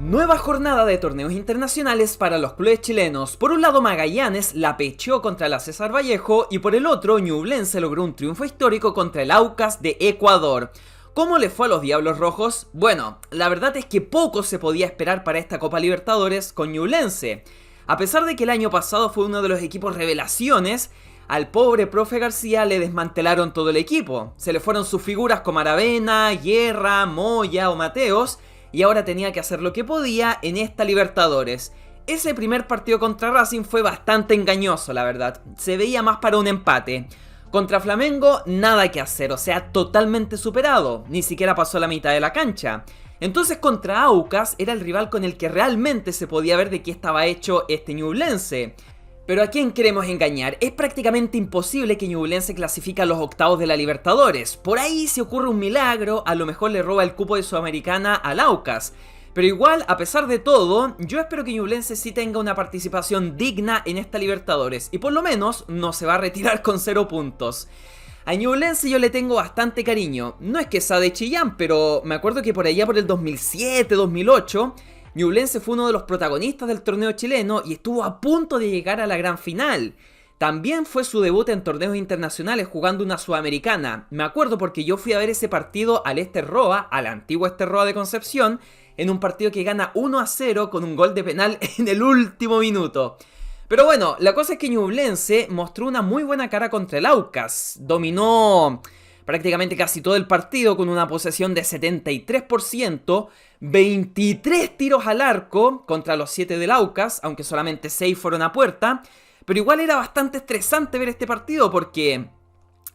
Nueva jornada de torneos internacionales para los clubes chilenos. Por un lado Magallanes la pecheó contra la César Vallejo y por el otro Ñublense logró un triunfo histórico contra el Aucas de Ecuador. ¿Cómo le fue a los Diablos Rojos? Bueno, la verdad es que poco se podía esperar para esta Copa Libertadores con Ñublense. A pesar de que el año pasado fue uno de los equipos revelaciones, al pobre profe García le desmantelaron todo el equipo. Se le fueron sus figuras como Aravena, Guerra, Moya o Mateos, y ahora tenía que hacer lo que podía en esta Libertadores. Ese primer partido contra Racing fue bastante engañoso, la verdad. Se veía más para un empate. Contra Flamengo, nada que hacer, o sea, totalmente superado. Ni siquiera pasó la mitad de la cancha. Entonces contra Aucas era el rival con el que realmente se podía ver de qué estaba hecho este Ñublense. Pero ¿a quién queremos engañar? Es prácticamente imposible que Ñublense clasifique a los octavos de la Libertadores. Por ahí se ocurre un milagro, a lo mejor le roba el cupo de Sudamericana al Aucas. Pero igual, a pesar de todo, yo espero que Ñublense sí tenga una participación digna en esta Libertadores. Y por lo menos no se va a retirar con 0 puntos. A Ñublense yo le tengo bastante cariño. No es que sea de Chillán, pero me acuerdo que por allá por el 2007-2008... Ñublense fue uno de los protagonistas del torneo chileno y estuvo a punto de llegar a la gran final. También fue su debut en torneos internacionales jugando una Sudamericana. Me acuerdo porque yo fui a ver ese partido al Roa, al antiguo Roa de Concepción, en un partido que gana 1-0 con un gol de penal en el último minuto. Pero bueno, la cosa es que Ñublense mostró una muy buena cara contra el Aucas. Dominó prácticamente casi todo el partido con una posesión de 73%, 23 tiros al arco contra los 7 del Aucas, aunque solamente 6 fueron a puerta. Pero igual era bastante estresante ver este partido porque,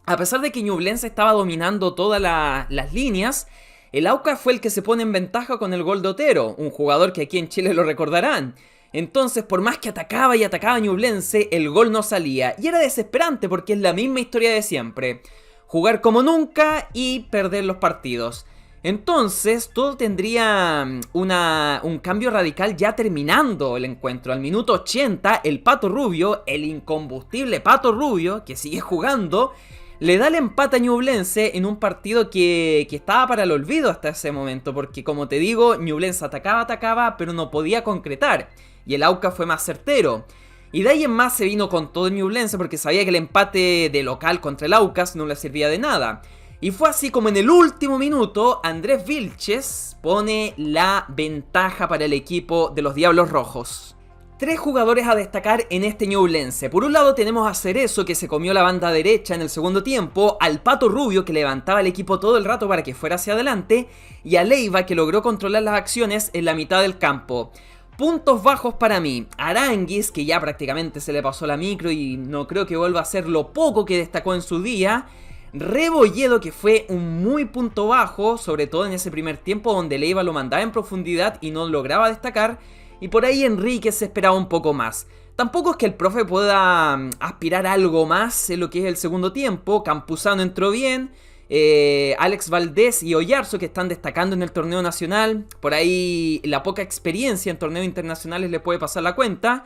a pesar de que Ñublense estaba dominando todas las líneas, el Aucas fue el que se pone en ventaja con el gol de Otero, un jugador que aquí en Chile lo recordarán. Entonces, por más que atacaba y atacaba Ñublense, el gol no salía. Y era desesperante porque es la misma historia de siempre. Jugar como nunca y perder los partidos. Entonces, todo tendría un cambio radical ya terminando el encuentro. Al minuto 80, el Pato Rubio, el incombustible Pato Rubio, que sigue jugando, le da el empate a Ñublense en un partido que estaba para el olvido hasta ese momento. Porque, como te digo, Ñublense atacaba, pero no podía concretar. Y el Aucas fue más certero. Y de ahí en más se vino con todo el Ñublense porque sabía que el empate de local contra el Aucas no le servía de nada. Y fue así como en el último minuto Andrés Vilches pone la ventaja para el equipo de los Diablos Rojos. 3 jugadores a destacar en este Ñublense. Por un lado tenemos a Cerezo, que se comió la banda derecha en el segundo tiempo, al Pato Rubio, que levantaba el equipo todo el rato para que fuera hacia adelante, y a Leiva, que logró controlar las acciones en la mitad del campo. Puntos bajos para mí: Aranguis, que ya prácticamente se le pasó la micro y no creo que vuelva a ser lo poco que destacó en su día. Rebolledo, que fue un muy punto bajo, sobre todo en ese primer tiempo donde Leiva lo mandaba en profundidad y no lograba destacar. Y por ahí Enríquez se esperaba un poco más. Tampoco es que el profe pueda aspirar a algo más en lo que es el segundo tiempo. Campuzano entró bien. Alex Valdés y Oyarzo, que están destacando en el torneo nacional. Por ahí la poca experiencia en torneos internacionales le puede pasar la cuenta.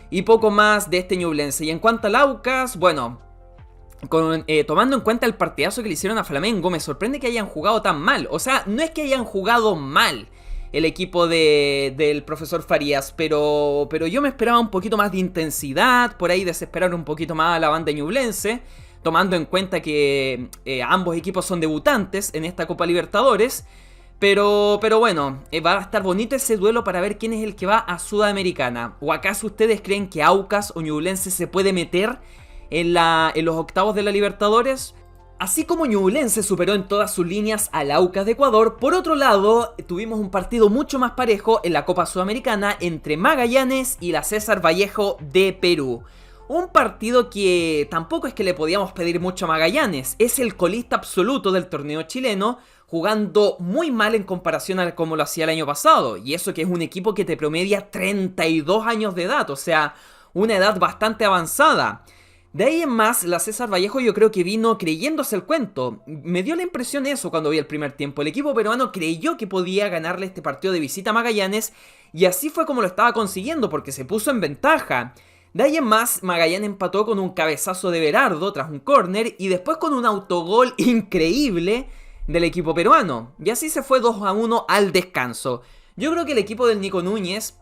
Y poco más de este Ñublense. Y en cuanto al Aucas, bueno, tomando en cuenta el partidazo que le hicieron a Flamengo, me sorprende que hayan jugado tan mal. O sea, no es que hayan jugado mal el equipo del profesor Farías, pero yo me esperaba un poquito más de intensidad. Por ahí desesperar un poquito más a la banda Ñublense, tomando en cuenta que ambos equipos son debutantes en esta Copa Libertadores. Pero bueno, va a estar bonito ese duelo para ver quién es el que va a Sudamericana. ¿O acaso ustedes creen que Aucas o Ñublense se puede meter en los octavos de la Libertadores? Así como Ñublense superó en todas sus líneas al Aucas de Ecuador, por otro lado, tuvimos un partido mucho más parejo en la Copa Sudamericana entre Magallanes y la César Vallejo de Perú. Un partido que tampoco es que le podíamos pedir mucho a Magallanes. Es el colista absoluto del torneo chileno, jugando muy mal en comparación a como lo hacía el año pasado. Y eso que es un equipo que te promedia 32 años de edad, o sea, una edad bastante avanzada. De ahí en más, la César Vallejo yo creo que vino creyéndose el cuento. Me dio la impresión eso cuando vi el primer tiempo. El equipo peruano creyó que podía ganarle este partido de visita a Magallanes, y así fue como lo estaba consiguiendo, porque se puso en ventaja. De ahí en más, Magallanes empató con un cabezazo de Berardo tras un córner y después con un autogol increíble del equipo peruano. Y así se fue 2-1 al descanso. Yo creo que el equipo del Nico Núñez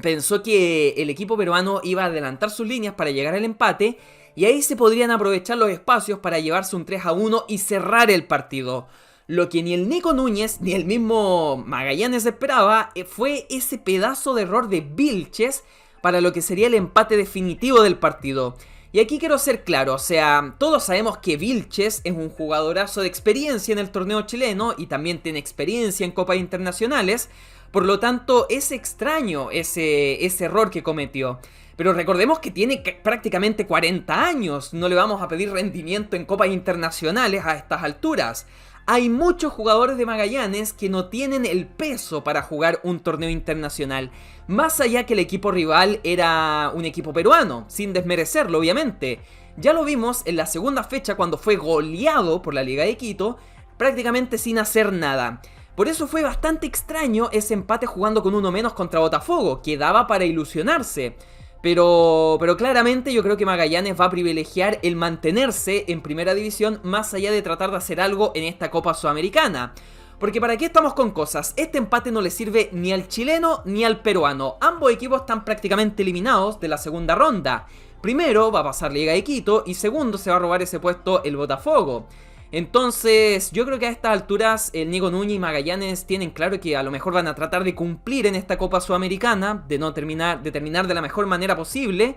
pensó que el equipo peruano iba a adelantar sus líneas para llegar al empate y ahí se podrían aprovechar los espacios para llevarse un 3-1 y cerrar el partido. Lo que ni el Nico Núñez ni el mismo Magallanes esperaba fue ese pedazo de error de Vilches para lo que sería el empate definitivo del partido. Y aquí quiero ser claro, o sea, todos sabemos que Vilches es un jugadorazo de experiencia en el torneo chileno y también tiene experiencia en copas internacionales, por lo tanto es extraño ese error que cometió. Pero recordemos que tiene prácticamente 40 años, no le vamos a pedir rendimiento en copas internacionales a estas alturas. Hay muchos jugadores de Magallanes que no tienen el peso para jugar un torneo internacional, más allá que el equipo rival era un equipo peruano, sin desmerecerlo obviamente. Ya lo vimos en la segunda fecha cuando fue goleado por la Liga de Quito, prácticamente sin hacer nada. Por eso fue bastante extraño ese empate jugando con uno menos contra Botafogo, que daba para ilusionarse. Pero claramente yo creo que Magallanes va a privilegiar el mantenerse en primera división más allá de tratar de hacer algo en esta Copa Sudamericana. Porque ¿para qué estamos con cosas? Este empate no le sirve ni al chileno ni al peruano. Ambos equipos están prácticamente eliminados de la segunda ronda. Primero va a pasar Liga de Quito y segundo se va a robar ese puesto el Botafogo. Entonces, yo creo que a estas alturas el Nico Núñez y Magallanes tienen claro que a lo mejor van a tratar de cumplir en esta Copa Sudamericana, de terminar de la mejor manera posible,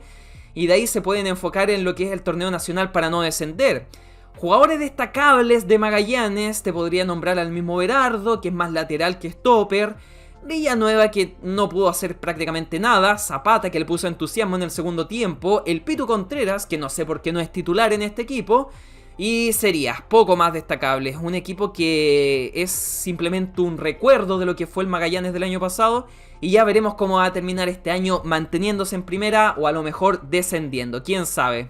y de ahí se pueden enfocar en lo que es el torneo nacional para no descender. Jugadores destacables de Magallanes, te podría nombrar al mismo Berardo, que es más lateral que stopper, Villanueva, que no pudo hacer prácticamente nada, Zapata, que le puso entusiasmo en el segundo tiempo, el Pitu Contreras, que no sé por qué no es titular en este equipo, y sería poco más destacable. Un equipo que es simplemente un recuerdo de lo que fue el Magallanes del año pasado. Y ya veremos cómo va a terminar este año manteniéndose en primera o a lo mejor descendiendo. ¿Quién sabe?